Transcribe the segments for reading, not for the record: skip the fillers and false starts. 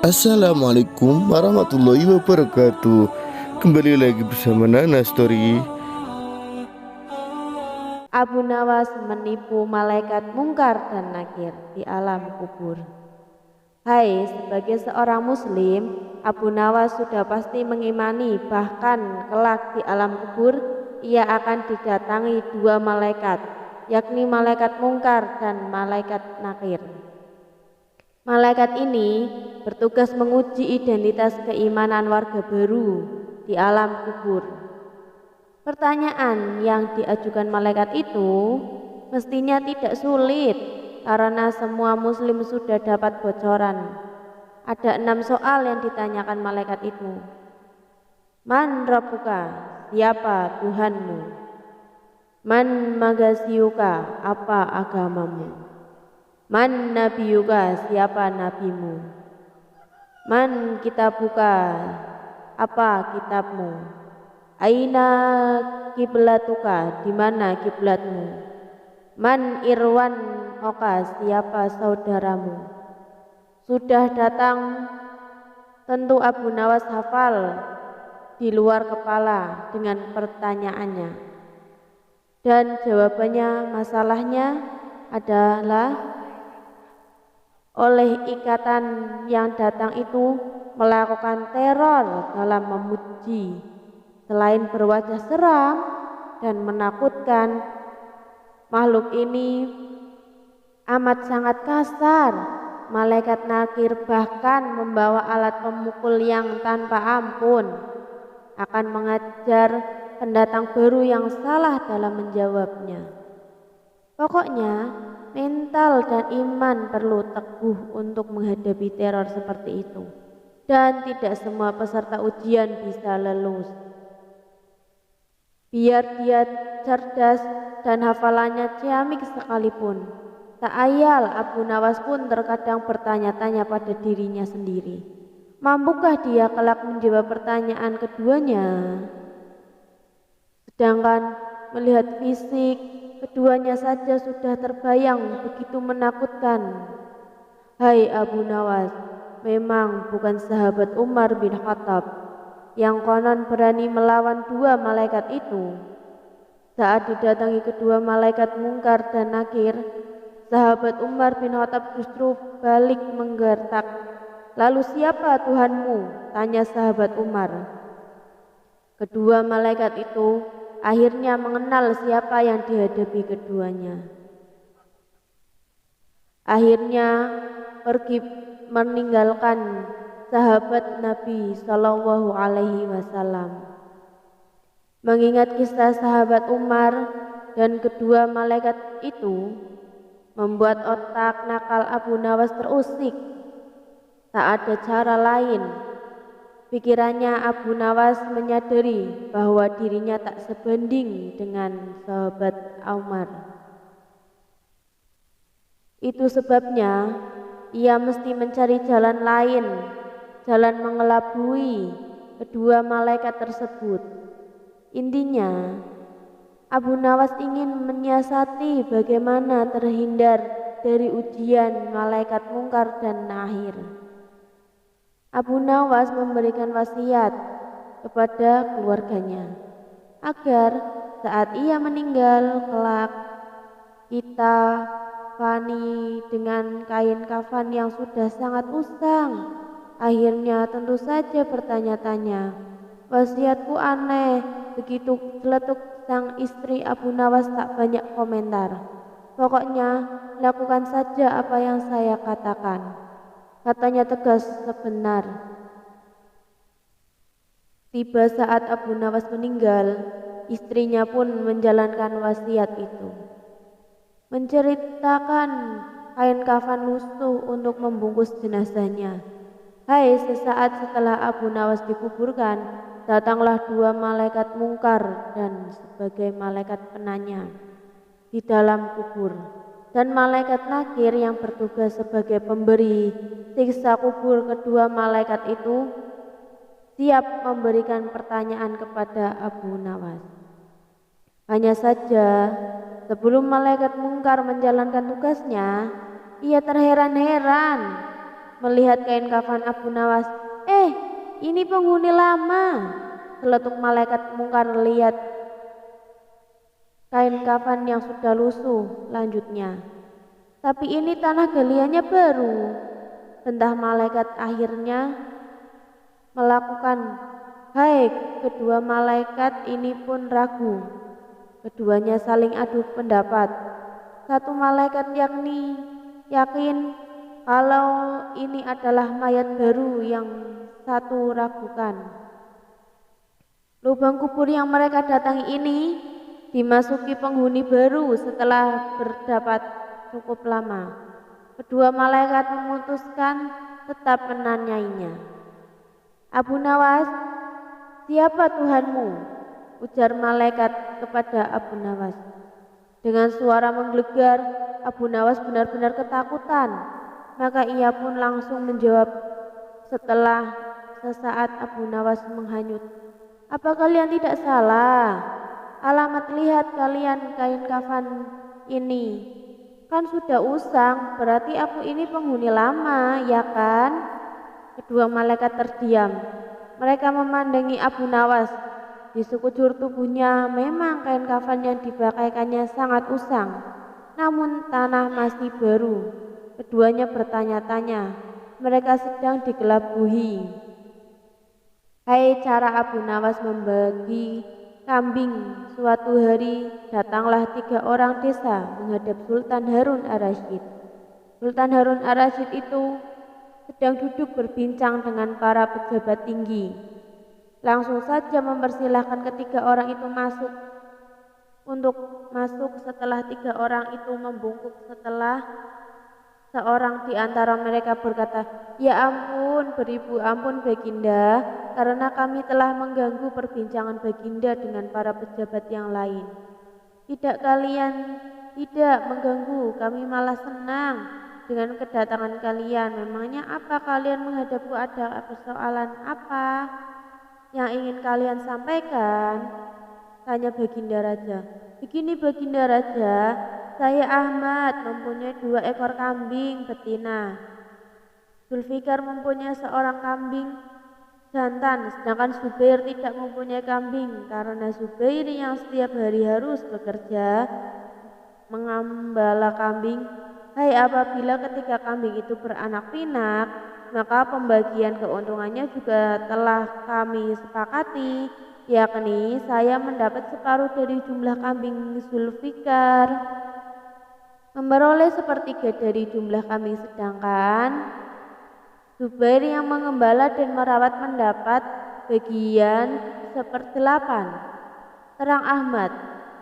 Assalamualaikum warahmatullahi wabarakatuh. Kembali lagi bersama Nana Story. Abu Nawas menipu malaikat mungkar dan nakir di alam kubur. Hai, sebagai seorang muslim, Abu Nawas sudah pasti mengimani bahkan kelak di alam kubur ia akan didatangi dua malaikat, yakni malaikat mungkar dan malaikat nakir. Malaikat ini bertugas menguji identitas keimanan warga baru di alam kubur. Pertanyaan yang diajukan malaikat itu mestinya tidak sulit karena semua muslim sudah dapat bocoran. Ada 6 soal yang ditanyakan malaikat itu. Man rabbuka, siapa Tuhanmu? Man magasiuka, apa agamamu? Man nabiyuka, siapa nabimu? Man kitabuka, apa kitabmu? Aina kiblatuka, di mana kiblatmu? Man irwan oka, siapa saudaramu? Sudah datang, tentu Abu Nawas hafal di luar kepala dengan pertanyaannya. Dan jawabannya masalahnya adalah oleh ikatan yang datang itu melakukan teror dalam memuji. Selain berwajah seram dan menakutkan, makhluk ini amat sangat kasar. Malaikat nakir bahkan membawa alat pemukul yang tanpa ampun, akan mengajar pendatang baru yang salah dalam menjawabnya. Pokoknya mental dan iman perlu teguh untuk menghadapi teror seperti itu. Dan tidak semua peserta ujian bisa lulus. Biar dia cerdas dan hafalannya ciamik sekalipun, tak ayal Abu Nawas pun terkadang bertanya-tanya pada dirinya sendiri. Mampukah dia kelak menjawab pertanyaan keduanya? Sedangkan melihat fisik, keduanya saja sudah terbayang begitu menakutkan. Hai Abu Nawas, memang bukan sahabat Umar bin Khattab yang konon berani melawan dua malaikat itu. Saat didatangi kedua malaikat mungkar dan nakir, sahabat Umar bin Khattab justru balik menggertak. Lalu siapa Tuhanmu? Tanya sahabat Umar. Kedua malaikat itu akhirnya mengenal siapa yang dihadapi keduanya. Akhirnya pergi meninggalkan sahabat Nabi Shallallahu Alaihi Wasallam. Mengingat kisah sahabat Umar dan kedua malaikat itu membuat otak nakal Abu Nawas terusik. Tak ada cara lain. Pikirannya Abu Nawas menyadari bahwa dirinya tak sebanding dengan sahabat Umar. Itu sebabnya ia mesti mencari jalan lain, jalan mengelabui kedua malaikat tersebut. Intinya, Abu Nawas ingin menyiasati bagaimana terhindar dari ujian malaikat mungkar dan nakir. Abu Nawas memberikan wasiat kepada keluarganya agar saat ia meninggal kelak kita kafani dengan kain kafan yang sudah sangat usang. Akhirnya tentu saja bertanya-tanya, wasiatku aneh. Begitu celetuk sang istri, Abu Nawas tak banyak komentar. Pokoknya lakukan saja apa yang saya katakan, katanya tegas sebenar. Tiba saat Abu Nawas meninggal, istrinya pun menjalankan wasiat itu. Menceritakan kain kafan lusuh untuk membungkus jenazahnya. Hai, sesaat setelah Abu Nawas dikuburkan, datanglah dua malaikat mungkar dan sebagai malaikat penanya di dalam kubur, dan malaikat nakir yang bertugas sebagai pemberi siksa kubur. Kedua malaikat itu siap memberikan pertanyaan kepada Abu Nawas. Hanya saja sebelum malaikat mungkar menjalankan tugasnya, ia terheran-heran melihat kain kafan Abu Nawas. Ini penghuni lama, seletuk malaikat mungkar lihat kain kafan yang sudah lusuh. Lanjutnya, tapi ini tanah galiannya baru. Bentah malaikat akhirnya melakukan. Hai, kedua malaikat ini pun ragu. Keduanya saling adu pendapat. Satu malaikat yakin kalau ini adalah mayat baru, yang satu ragukan. Lubang kubur yang mereka datangi ini dimasuki penghuni baru setelah berdapat cukup lama. Kedua malaikat memutuskan tetap menanyainya. Abu Nawas, siapa Tuhanmu? Ujar malaikat kepada Abu Nawas. Dengan suara menggelegar, Abu Nawas benar-benar ketakutan. Maka ia pun langsung menjawab. Setelah sesaat Abu Nawas menghanyut. Apa kalian tidak salah? Alamat lihat kalian kain kafan ini. Kan sudah usang, berarti aku ini penghuni lama, ya kan? Kedua malaikat terdiam. Mereka memandangi Abu Nawas. Di sekujur tubuhnya memang kain kafan yang dipakaikannya sangat usang, namun tanah masih baru. Keduanya bertanya-tanya. Mereka sedang digelabuhi. Hai, cara Abu Nawas membagi kambing. Suatu hari datanglah 3 orang desa menghadap Sultan Harun ar-Rasyid. Sultan Harun ar-Rasyid itu sedang duduk berbincang dengan para pejabat tinggi. Langsung saja mempersilahkan ketiga orang itu untuk masuk. Setelah 3 orang itu membungkuk, setelah seorang di antara mereka berkata, "Ya ampun, beribu ampun Baginda, karena kami telah mengganggu perbincangan Baginda dengan para pejabat yang lain." "Tidak, kalian tidak mengganggu, kami malah senang dengan kedatangan kalian. Memangnya apa kalian menghadapku, ada persoalan apa yang ingin kalian sampaikan?" tanya Baginda Raja. "Begini Baginda Raja, saya Ahmad mempunyai 2 ekor kambing betina. Zulfikar mempunyai seorang kambing jantan, sedangkan Zubair tidak mempunyai kambing karena Zubair yang setiap hari harus bekerja mengembala kambing. Hai, apabila ketika kambing itu beranak pinak, maka pembagian keuntungannya juga telah kami sepakati, yakni saya mendapat separuh dari jumlah kambing Zulfikar, memperoleh 1/3 dari jumlah kambing, sedangkan Zubair yang mengembala dan merawat mendapat bagian 1/8. Terang Ahmad,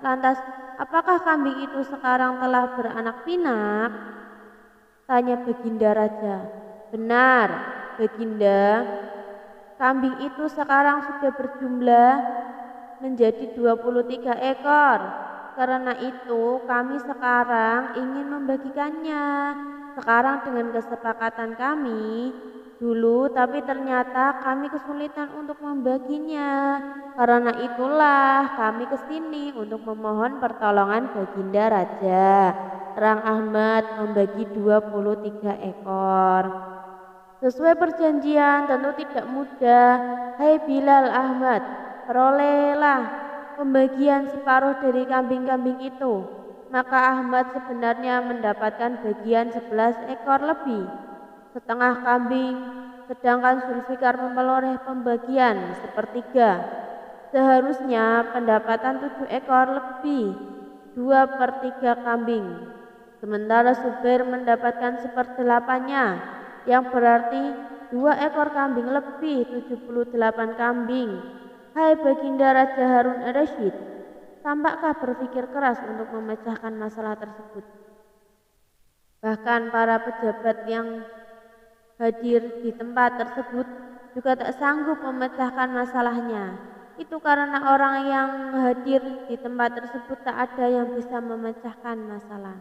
"Lantas apakah kambing itu sekarang telah beranak pinak?" tanya Baginda Raja. "Benar Baginda, kambing itu sekarang sudah berjumlah menjadi 23 ekor. Karena itu kami sekarang ingin membagikannya. Sekarang dengan kesepakatan kami dulu, tapi ternyata kami kesulitan untuk membaginya. Karena itulah kami kesini untuk memohon pertolongan Baginda Raja." Terang Ahmad, "Membagi 23 ekor. Sesuai perjanjian tentu tidak mudah. Hai Bilal Ahmad, perolehlah pembagian separuh dari kambing-kambing itu." Maka Ahmad sebenarnya mendapatkan bagian 11 ekor lebih, setengah kambing, sedangkan Zulfikar memperoleh pembagian 1/3. Seharusnya pendapatan 7 ekor lebih, 2/3 kambing. Sementara Zubair mendapatkan 1/8-nya, yang berarti 2 ekor kambing lebih 78 kambing. Hai Baginda Raja Harun ar-Rasyid, tampakkah berpikir keras untuk memecahkan masalah tersebut? Bahkan para pejabat yang hadir di tempat tersebut juga tak sanggup memecahkan masalahnya. Itu karena orang yang hadir di tempat tersebut tak ada yang bisa memecahkan masalah.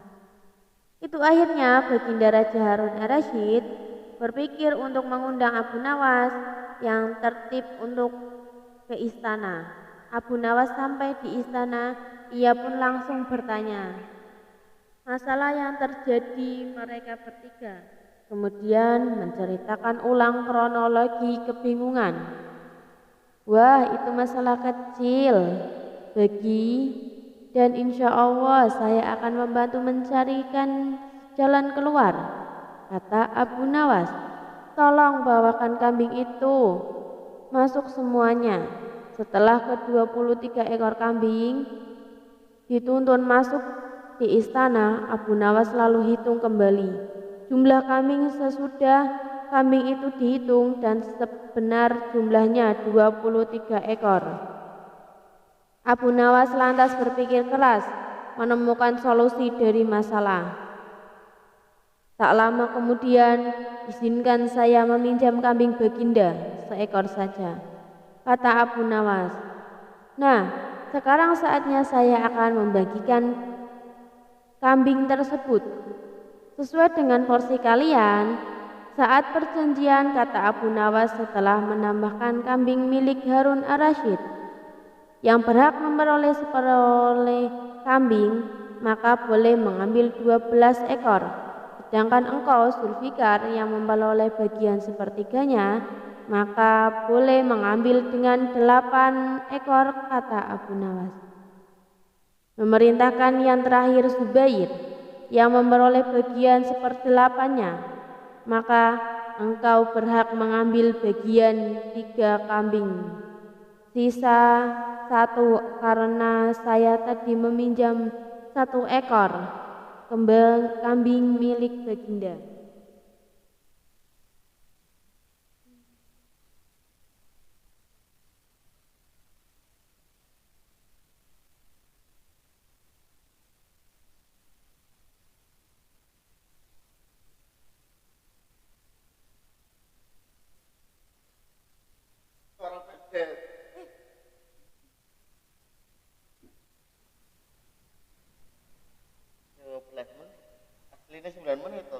Itu akhirnya Baginda Raja Harun ar-Rasyid berpikir untuk mengundang Abu Nawas yang tertib untuk ke istana. Abu Nawas sampai di istana, ia pun langsung bertanya masalah yang terjadi mereka bertiga. kemudian menceritakan ulang kronologi kebingungan. Wah, itu masalah kecil. Dan insya Allah saya akan membantu mencarikan jalan keluar, kata Abu Nawas. Tolong bawakan kambing itu. Masuk semuanya. Setelah ke-23 ekor kambing dituntun masuk di istana, Abu Nawas lalu hitung kembali jumlah kambing sesudah kambing itu dihitung dan sebenar jumlahnya 23 ekor. Abu Nawas lantas berpikir keras menemukan solusi dari masalah. Tak lama kemudian, izinkan saya meminjam kambing Baginda seekor saja, kata Abu Nawas. Nah, sekarang saatnya saya akan membagikan kambing tersebut sesuai dengan porsi kalian. Saat perjanjian, kata Abu Nawas setelah menambahkan kambing milik Harun ar-Rasyid yang berhak memperoleh seperoleh kambing, maka boleh mengambil 12 ekor. Sedangkan engkau Zulfikar yang memperoleh bagian sepertiganya, maka boleh mengambil dengan 8 ekor, kata Abu Nawas. Memerintahkan yang terakhir Zubair yang memperoleh bagian 1/8-nya, maka engkau berhak mengambil bagian 3 kambing. Sisa 1 karena saya tadi meminjam 1 ekor kambing milik Baginda. Suara pendek. Yo, 11 menit. Aslinya 9 menit toh.